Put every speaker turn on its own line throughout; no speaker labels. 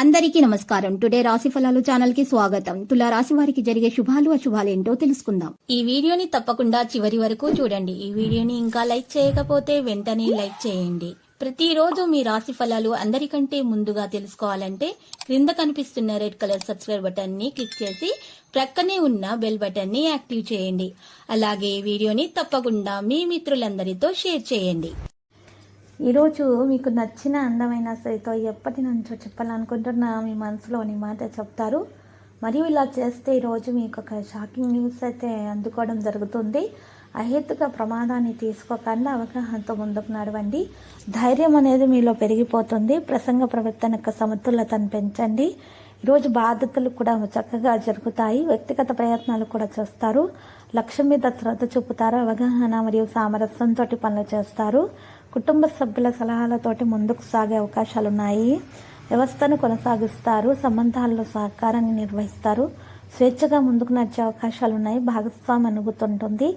అందరికీ నమస్కారం. టుడే రాశి ఫలాలు ఛానల్ కి స్వాగతం. తులా రాశి వారికి జరిగే శుభాలు అశుభాలేంటో తెలుసుకుందాం. ఈ వీడియోని తప్పకుండా చివరి వరకు చూడండి. ఈ వీడియోని ఇంకా లైక్ చేయకపోతే వెంటనే లైక్ చేయండి. ప్రతిరోజు మీ రాశి ఫలాలు అందరికంటే ముందుగా తెలుసుకోవాలంటే క్రింద కనిపిస్తున్న రెడ్ కలర్ సబ్స్క్రైబ్ బటన్ ని క్లిక్ చేసి ప్రక్కనే ఉన్న బెల్ బటన్ ని యాక్టివ్ చేయండి. అలాగే వీడియోని తప్పకుండా మీ మిత్రులందరితో షేర్ చేయండి.
ఈరోజు మీకు నచ్చిన అందమైన స్త్రీతో ఎప్పటి నుంచో చెప్పాలనుకుంటున్నా మీ మనసులోని మాట చెప్తారు. మరియు ఇలా చేస్తే ఈరోజు మీకు ఒక షాకింగ్ న్యూస్ అయితే అందుకోవడం జరుగుతుంది. అహేతుక ప్రమాదాన్ని తీసుకోకుండా అవగాహనతో ముందుకు నడవండి. ధైర్యం అనేది మీలో పెరిగిపోతుంది. ప్రసంగ ప్రవర్తన సమతుల్యతను పెంచండి. ఈరోజు బాధ్యతలు కూడా చక్కగా జరుగుతాయి. వ్యక్తిగత ప్రయత్నాలు కూడా చేస్తారు. లక్ష్యం మీద శ్రద్ధ చూపుతారు. అవగాహన మరియు సామరస్యంతో పనులు చేస్తారు. కుటుంబ సభ్యుల సలహాలతోటి ముందుకు సాగే అవకాశాలున్నాయి. వ్యవస్థను కొనసాగిస్తారు. సంబంధాల్లో సహకారాన్ని నిర్వహిస్తారు. స్వేచ్ఛగా ముందుకు నడిచే అవకాశాలున్నాయి. భాగస్వామి అనుభూతుంటుంది.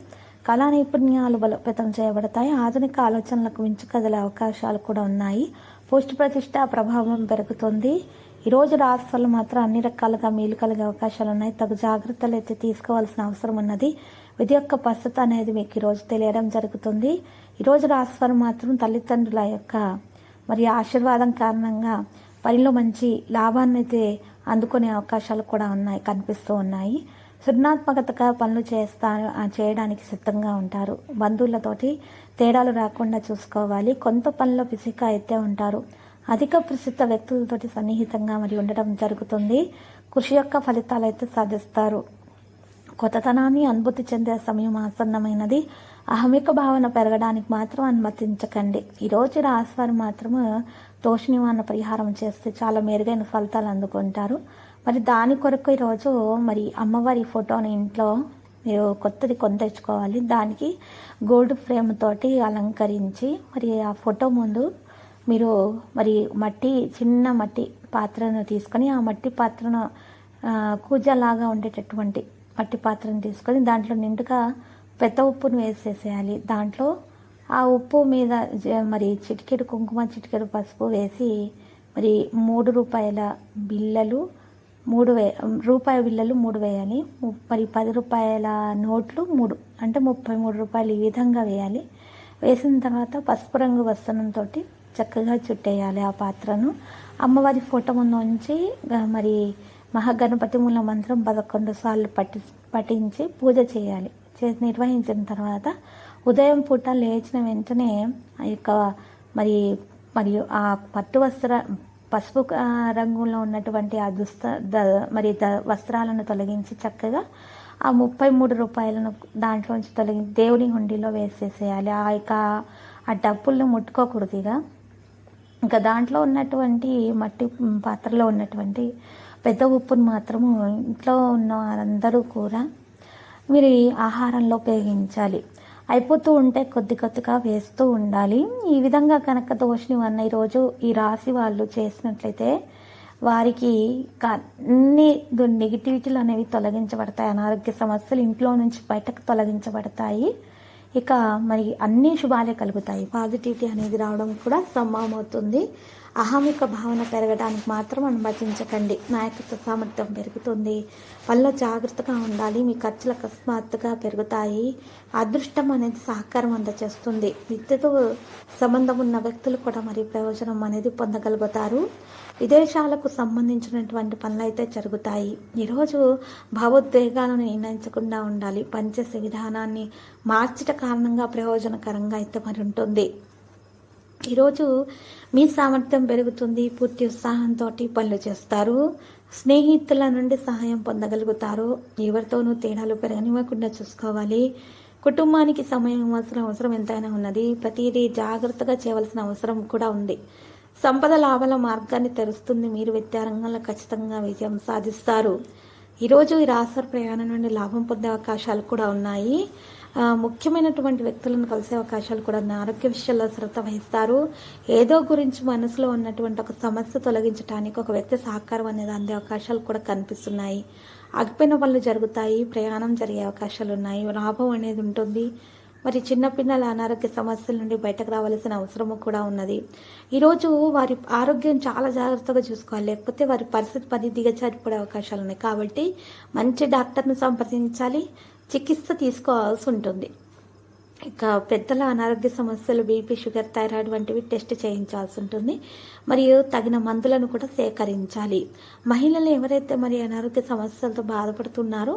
కళా నైపుణ్యాలు బలోపేతం చేయబడతాయి. ఆధునిక ఆలోచనలకు మించి కదిలే అవకాశాలు కూడా ఉన్నాయి. పోస్ట్ ప్రతిష్ట ప్రభావం పెరుగుతుంది. ఈరోజు రాశులు మాత్రం అన్ని రకాలుగా మేలు కలిగే అవకాశాలు ఉన్నాయి. తగు జాగ్రత్తలు అయితే తీసుకోవాల్సిన అవసరం ఉన్నది. విధి యొక్క పరిస్థితి అనేది మీకు ఈరోజు తెలియడం జరుగుతుంది. ఈరోజు రాశివారు మాత్రం తల్లిదండ్రుల యొక్క మరి ఆశీర్వాదం కారణంగా పనిలో మంచి లాభాన్ని అయితే అందుకునే అవకాశాలు కూడా కనిపిస్తూ ఉన్నాయి. సృజనాత్మకతగా పనులు చేయడానికి సిద్ధంగా ఉంటారు. బంధువులతోటి తేడాలు రాకుండా చూసుకోవాలి. కొంత పనిలో బిజీగా అయితే ఉంటారు. అధిక ప్రసిద్ధ వ్యక్తులతోటి సన్నిహితంగా మరి ఉండడం జరుగుతుంది. కృషి యొక్క ఫలితాలు అయితే సాధిస్తారు. కొత్తతనాన్ని అనుభూతి చెందే సమయం ఆసన్నమైనది. అహమిక భావన పెరగడానికి మాత్రం అనుమతించకండి. ఈరోజు రాశివారు మాత్రము దోష నివారణ పరిహారం చేస్తే చాలా మెరుగైన ఫలితాలు అందుకుంటారు. మరి దాని కొరకు ఈరోజు మరి అమ్మవారి ఫోటోని ఇంట్లో మీరు కొత్తది తెచ్చుకోవాలి. దానికి గోల్డ్ ఫ్రేమ్ తోటి అలంకరించి మరి ఆ ఫోటో ముందు మీరు మరి చిన్న మట్టి పాత్రను తీసుకొని ఆ మట్టి పాత్రను కూజలాగా ఉండేటటువంటి మట్టి పాత్రను తీసుకొని దాంట్లో నిండుగా పెద్ద ఉప్పును వేసేసేయాలి. దాంట్లో ఆ ఉప్పు మీద మరి చిటికెడు కుంకుమ, చిటికెడు పసుపు వేసి మరి 3 రూపాయల బిళ్ళలు 3 బిళ్ళలు 3 వేయాలి. మరి 10 రూపాయల నోట్లు 3 అంటే 33 రూపాయలు ఈ విధంగా వేయాలి. వేసిన తర్వాత పసుపు రంగు వస్త్రంతో చక్కగా చుట్టేయాలి ఆ పాత్రను. అమ్మవారి ఫోటో ముందు ఉంచి మరి మహాగణపతి మూల మంత్రం 11 సార్లు పఠించి పూజ చేయాలి. నిర్వహించిన తర్వాత ఉదయం పూట లేచిన వెంటనే ఆ యొక్క మరియు ఆ పట్టు పసుపు రంగులో ఉన్నటువంటి ఆ వస్త్రాలను తొలగించి చక్కగా ఆ 33 రూపాయలను దాంట్లోంచి తొలగించి దేవుని హుండీలో వేసేసేయాలి. ఆ డబ్బులను ముట్టుకోకూడదుగా. ఇంకా దాంట్లో ఉన్నటువంటి మట్టి పాత్రలో ఉన్నటువంటి పెద్ద ఉప్పును మాత్రము ఇంట్లో ఉన్న వారందరూ కూడా మీరు ఆహారంలో ఉపయోగించాలి. అయిపోతూ ఉంటే కొద్దిగా వేస్తూ ఉండాలి. ఈ విధంగా కనుక దోష నివారణ ఈరోజు ఈ రాశి వాళ్ళు చేసినట్లయితే వారికి అన్ని నెగిటివిటీలు అనేవి తొలగించబడతాయి. అనారోగ్య సమస్యలు ఇంట్లో నుంచి బయటకు తొలగించబడతాయి. ఇక మరి అన్ని శుభాలే కలుగుతాయి. పాజిటివిటీ అనేది రావడం కూడా సంభవం అవుతుంది. అహమిక భావన పెరగడానికి మాత్రం అనుమతించకండి. నాయకత్వ సామర్థ్యం పెరుగుతుంది. పనిలో జాగ్రత్తగా ఉండాలి. మీ ఖర్చులు అకస్మాత్తుగా పెరుగుతాయి. అదృష్టం అనేది సహకారం అందజేస్తుంది. విద్యతో సంబంధం ఉన్న వ్యక్తులు కూడా మరి ప్రయోజనం అనేది పొందగలుగుతారు. విదేశాలకు సంబంధించినటువంటి పనులు అయితే జరుగుతాయి. ఈరోజు భావోద్వేగాలను నిర్ణయించకుండా ఉండాలి. పనిచేసే విధానాన్ని మార్చట కారణంగా ప్రయోజనకరంగా అయితే మరి ఉంటుంది. ఈరోజు మీ సామర్థ్యం పెరుగుతుంది. పూర్తి ఉత్సాహంతో పనులు చేస్తారు. స్నేహితుల నుండి సహాయం పొందగలుగుతారు. ఎవరితోనూ తేడాలు పెరగనివ్వకుండా చూసుకోవాలి. కుటుంబానికి సమయం అవసరం ఎంతైనా ఉన్నది. ప్రతిదీ జాగ్రత్తగా చేయవలసిన అవసరం కూడా ఉంది. సంపద లాభాల మార్గాన్ని తెరుస్తుంది. మీరు విద్యారంగంలో ఖచ్చితంగా విజయం సాధిస్తారు. ఈరోజు ఈ రాశి ప్రయాణం నుండి లాభం పొందే అవకాశాలు కూడా ఉన్నాయి. ముఖ్యమైనటువంటి వ్యక్తులను కలిసే అవకాశాలు కూడా ఉన్నాయి. ఆరోగ్య విషయాల్లో శ్రద్ధ వహిస్తారు. ఏదో గురించి మనసులో ఉన్నటువంటి ఒక సమస్య తొలగించడానికి ఒక వ్యక్తి సహకారం అనేది అందే అవకాశాలు కూడా కనిపిస్తున్నాయి. ఆగిపోయిన పనులు జరుగుతాయి. ప్రయాణం జరిగే అవకాశాలు ఉన్నాయి. లాభం అనేది ఉంటుంది. మరి చిన్నపిల్లల అనారోగ్య సమస్యల నుండి బయటకు రావాల్సిన అవసరము కూడా ఉన్నది. ఈరోజు వారి ఆరోగ్యం చాలా జాగ్రత్తగా చూసుకోవాలి, లేకపోతే వారి పరిస్థితి దిగజారిపోయే అవకాశాలు ఉన్నాయి. కాబట్టి మంచి డాక్టర్ను సంప్రదించాలి, చికిత్స తీసుకోవాల్సి ఉంటుంది. ఇక పెద్దల అనారోగ్య సమస్యలు బీపీ, షుగర్, థైరాయిడ్ వంటివి టెస్ట్ చేయించాల్సి ఉంటుంది. మరియు తగిన మందులను కూడా సేకరించాలి. మహిళలు ఎవరైతే మరి అనారోగ్య సమస్యలతో బాధపడుతున్నారో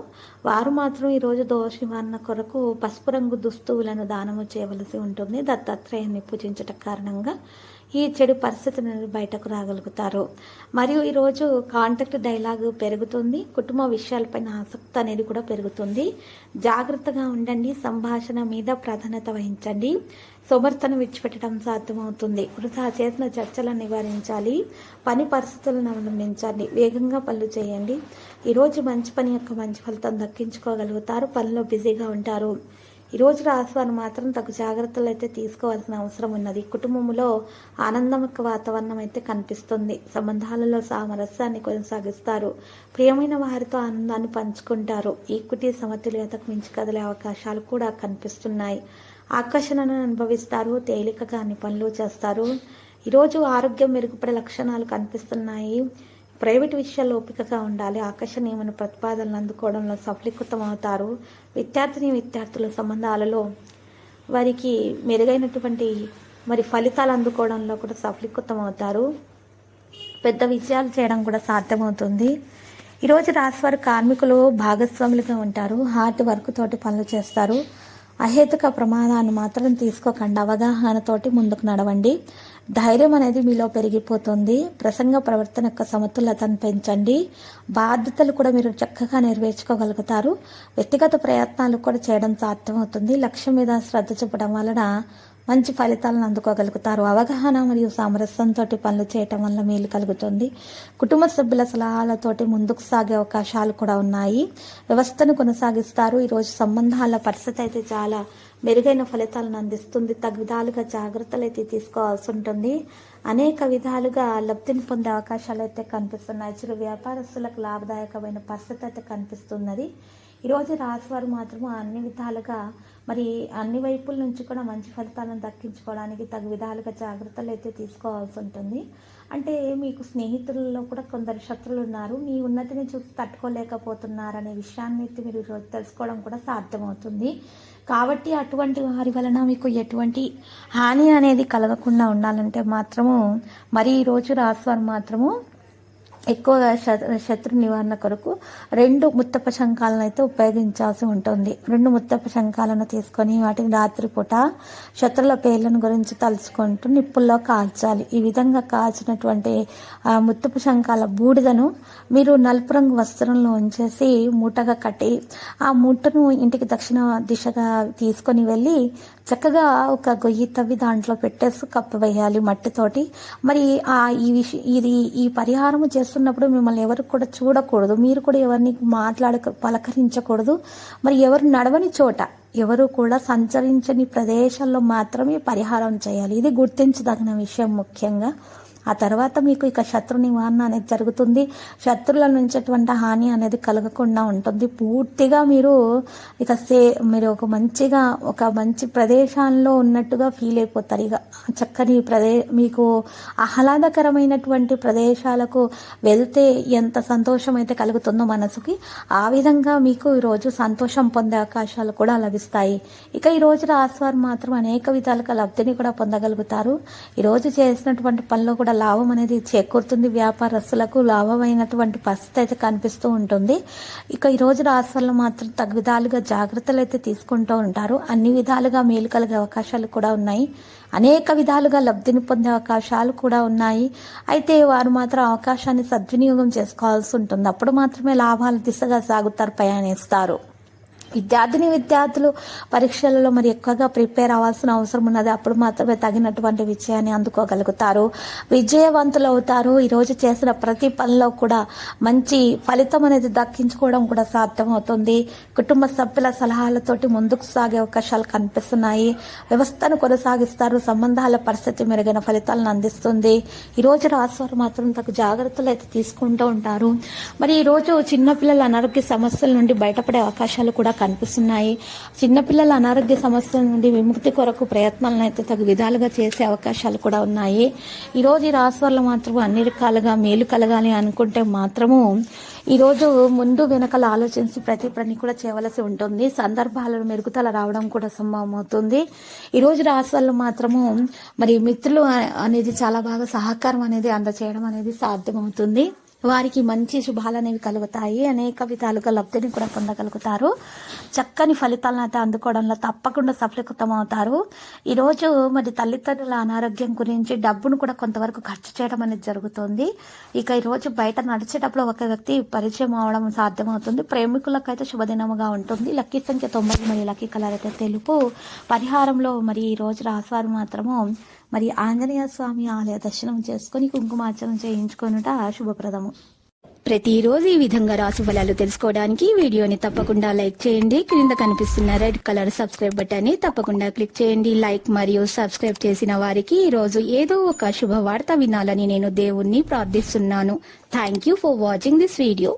వారు మాత్రం ఈరోజు దోష నివారణ కొరకు పసుపు రంగు దుస్తువులను దానము చేయవలసి ఉంటుంది. దత్తాత్రేయాన్ని పూజించట కారణంగా ఈ చెడు పరిస్థితి నుండి బయటకు రాగలుగుతారు. మరియు ఈరోజు కాంటాక్ట్ డైలాగ్ పెరుగుతుంది. కుటుంబ విషయాలపైన ఆసక్తి అనేది కూడా పెరుగుతుంది. జాగ్రత్తగా ఉండండి. సంభాషణ మీద ప్రాధాన్యత వహించండి. సోమర్తను విడిచిపెట్టడం సాధ్యమవుతుంది. వృధా చేసిన చర్చలను నివారించాలి. పని పరిస్థితులను అవలంబించండి. వేగంగా పనులు చేయండి. ఈరోజు మంచి పని యొక్క మంచి ఫలితం దక్కించుకోగలుగుతారు. పనిలో బిజీగా ఉంటారు. ఈరోజు రాశివారు మాత్రం తగు జాగ్రత్తలు అయితే తీసుకోవాల్సిన అవసరం ఉన్నది. కుటుంబంలో ఆనందమక వాతావరణం అయితే కనిపిస్తుంది. సంబంధాలలో సామరస్యాన్ని కొనసాగిస్తారు. ప్రియమైన వారితో ఆనందాన్ని పంచుకుంటారు. ఈక్విటీ సమతుల్యతకు మించి కదిలే అవకాశాలు కూడా కనిపిస్తున్నాయి. ఆకర్షణను అనుభవిస్తారు. తేలికగా అన్ని పనులు చేస్తారు. ఈరోజు ఆరోగ్యం మెరుగుపడే లక్షణాలు కనిపిస్తున్నాయి. ప్రైవేట్ విషయాల్లో ఓపికగా ఉండాలి. ఆకర్షణీయమైన ప్రతిపాదనలు అందుకోవడంలో సఫలీకృతం అవుతారు. విద్యార్థుల సంబంధాలలో వారికి మెరుగైనటువంటి మరి ఫలితాలు అందుకోవడంలో కూడా సఫలీకృతం అవుతారు. పెద్ద విజయాలు చేయడం కూడా సాధ్యమవుతుంది. ఈరోజు రాశివారు కార్మికులు భాగస్వాములుగా ఉంటారు. హార్డ్ వర్క్ తోటి పనులు చేస్తారు. అహేతుక ప్రమాదాన్ని మాత్రం తీసుకోకండి. అవగాహనతోటి ముందుకు నడవండి. ధైర్యం అనేది మీలో పెరిగిపోతుంది. ప్రసంగ ప్రవర్తన యొక్క సమతుల్యతను పెంచండి. బాధ్యతలు కూడా మీరు చక్కగా నెరవేర్చుకోగలుగుతారు. వ్యక్తిగత ప్రయత్నాలు కూడా చేయడం సాధ్యమవుతుంది. లక్ష్యం మీద శ్రద్ధ చూపడం వలన మంచి ఫలితాలను అందుకోగలుగుతారు. అవగాహన మరియు సామరస్యంతో పనులు చేయటం వల్ల మేలు కలుగుతుంది. కుటుంబ సభ్యుల సలహాలతోటి ముందుకు సాగే అవకాశాలు కూడా ఉన్నాయి. వ్యవస్థను కొనసాగిస్తారు. ఈరోజు సంబంధాల పరిస్థితి అయితే చాలా మెరుగైన ఫలితాలను అందిస్తుంది. తగు విధాలుగా జాగ్రత్తలు అయితే తీసుకోవాల్సి ఉంటుంది. అనేక విధాలుగా లబ్ధిని పొందే అవకాశాలు అయితే కనిపిస్తున్నాయి. చిరు వ్యాపారస్తులకు లాభదాయకమైన పరిస్థితి అయితే కనిపిస్తున్నది. ఈరోజు రాశివారు మాత్రము అన్ని విధాలుగా మరి అన్ని వైపుల నుంచి కూడా మంచి ఫలితాలను దక్కించుకోవడానికి తగు విధాలుగా జాగ్రత్తలు అయితే తీసుకోవాల్సి ఉంటుంది. అంటే మీకు స్నేహితులలో కూడా కొందరు శత్రువులు ఉన్నారు. మీ ఉన్నతిని చూసి తట్టుకోలేకపోతున్నారనే విషయాన్ని అయితే మీరు ఈరోజు తెలుసుకోవడం కూడా సాధ్యమవుతుంది. కాబట్టి అటువంటి వారి వలన మీకు ఎటువంటి హాని అనేది కలగకుండా ఉండాలంటే మాత్రము మరి ఈరోజు రాశివారు మాత్రము ఎక్కువగా శత్రు నివారణ కొరకు 2 ముత్తప శంఖాలను అయితే ఉపయోగించాల్సి ఉంటుంది. 2 ముత్తప శంఖాలను తీసుకొని వాటిని రాత్రిపూట శత్రుల పేర్లను గురించి తలుచుకుంటూ నిప్పుల్లో కాల్చాలి. ఈ విధంగా కాల్చినటువంటి ముత్తప శంఖాల బూడిదను మీరు నలుపు రంగు వస్త్రంలో ఉంచేసి మూటగా కట్టి ఆ మూటను ఇంటికి దక్షిణ దిశగా తీసుకొని వెళ్ళి చక్కగా ఒక గొయ్యి తవ్వి దాంట్లో పెట్టేసి కప్పివేయాలి మట్టితోటి. మరి ఈ పరిహారము చేస్తున్నప్పుడు మిమ్మల్ని ఎవరు కూడా చూడకూడదు. మీరు కూడా ఎవరిని పలకరించకూడదు. మరి ఎవరు నడవని చోట, ఎవరు కూడా సంచరించని ప్రదేశాల్లో మాత్రమే పరిహారం చేయాలి. ఇది గుర్తించదగిన విషయం ముఖ్యంగా. ఆ తర్వాత మీకు ఇక శత్రు నివారణ అనేది జరుగుతుంది. శత్రువుల నుంచి అటువంటి హాని అనేది కలగకుండా ఉంటుంది. పూర్తిగా మీరు ఇక మీరు ఒక మంచి ప్రదేశాల్లో ఉన్నట్టుగా ఫీల్ అయిపోతారు. ఇక చక్కని మీకు ఆహ్లాదకరమైనటువంటి ప్రదేశాలకు వెళ్తే ఎంత సంతోషం అయితే కలుగుతుందో మనసుకి, ఆ విధంగా మీకు ఈరోజు సంతోషం పొందే అవకాశాలు కూడా లభిస్తాయి. ఇక ఈరోజు రాశివారు మాత్రం అనేక విధాలుగా లబ్ధిని కూడా పొందగలుగుతారు. ఈరోజు చేసినటువంటి పనిలో కూడా లాభం అనేది చేకూరుతుంది. వ్యాపారస్తులకు లాభమైనటువంటి పరిస్థితి అయితే కనిపిస్తూ ఉంటుంది. ఇక ఈరోజు రాశివాళ్ళు మాత్రం తగు విధాలుగా జాగ్రత్తలు అయితే తీసుకుంటూ ఉంటారు. అన్ని విధాలుగా మేలు కలిగే అవకాశాలు కూడా ఉన్నాయి. అనేక విధాలుగా లబ్ధిని పొందే అవకాశాలు కూడా ఉన్నాయి. అయితే వారు మాత్రం అవకాశాన్ని సద్వినియోగం చేసుకోవాల్సి ఉంటుంది. అప్పుడు మాత్రమే లాభాల దిశగా సాగుతారు, ప్రయాణిస్తారు. విద్యార్థులు పరీక్షలలో మరి ఎక్కువగా ప్రిపేర్ అవ్వాల్సిన అవసరం ఉన్నది. అప్పుడు మాత్రమే తగినటువంటి విజయాన్ని అందుకోగలుగుతారు, విజయవంతులు అవుతారు. ఈరోజు చేసిన ప్రతి పనిలో కూడా మంచి ఫలితం అనేది దక్కించుకోవడం కూడా సాధ్యమవుతుంది. కుటుంబ సభ్యుల సలహాలతోటి ముందుకు సాగే అవకాశాలు కనిపిస్తున్నాయి. వ్యవస్థను కొనసాగిస్తారు. సంబంధాల పరిస్థితి మెరుగైన ఫలితాలను అందిస్తుంది. ఈరోజు రాశివారు మాత్రం తగు జాగ్రత్తలు అయితే తీసుకుంటూ ఉంటారు. మరి ఈరోజు చిన్నపిల్లల అనారోగ్య సమస్యల నుండి బయటపడే అవకాశాలు కూడా కనిపిస్తున్నాయి. చిన్నపిల్లల అనారోగ్య సమస్యల నుండి విముక్తి కొరకు ప్రయత్నాలను అయితే తగు విధాలుగా చేసే అవకాశాలు కూడా ఉన్నాయి. ఈరోజు ఈ రాశి వల్ల మాత్రం అన్ని రకాలుగా మేలు కలగాలి అనుకుంటే మాత్రము ఈరోజు ముందు వెనకలు ఆలోచించి ప్రతి పని కూడా చేయవలసి ఉంటుంది. సందర్భాలను మెరుగుదల రావడం కూడా సంభవం అవుతుంది. ఈరోజు రాశి వల్ల మాత్రము మరి మిత్రులు అనేది చాలా బాగా సహకారం అనేది అందచేయడం అనేది సాధ్యమవుతుంది. వారికి మంచి శుభాలు అనేవి కలుగుతాయి. అనేక విధాలుగా లబ్ధిని కూడా పొందగలుగుతారు. చక్కని ఫలితాలను అయితే అందుకోవడంలో తప్పకుండా సఫలీకృతం అవుతారు. ఈరోజు మరి తల్లిదండ్రుల అనారోగ్యం గురించి డబ్బును కూడా కొంతవరకు ఖర్చు చేయడం అనేది జరుగుతుంది. ఇక ఈరోజు బయట నడిచేటప్పుడు ఒక వ్యక్తి పరిచయం అవడం సాధ్యమవుతుంది. ప్రేమికులకైతే శుభదినముగా ఉంటుంది. లక్కీ సంఖ్య 90 మరియు లక్కీ కలర్ అయితే తెలుపు. పరిహారంలో మరి ఈ రోజు రాశివారు మాత్రము మరి ఆంజనేయ స్వామి ఆలయ దర్శనం చేసుకుని కుంకుమార్చన చేయించుకొనుట శుభప్రదము.
ప్రతిరోజు ఈ విధంగా రాశి ఫలాలు తెలుసుకోవడానికి వీడియోని తప్పకుండా లైక్ చేయండి. క్రింద కనిపిస్తున్న రెడ్ కలర్ సబ్స్క్రైబ్ బటన్ ని తప్పకుండా క్లిక్ చేయండి. లైక్ మరియు సబ్స్క్రైబ్ చేసిన వారికి ఈ రోజు ఏదో ఒక శుభవార్త వినాలని నేను దేవుణ్ణి ప్రార్థిస్తున్నాను. Thank you for watching this video.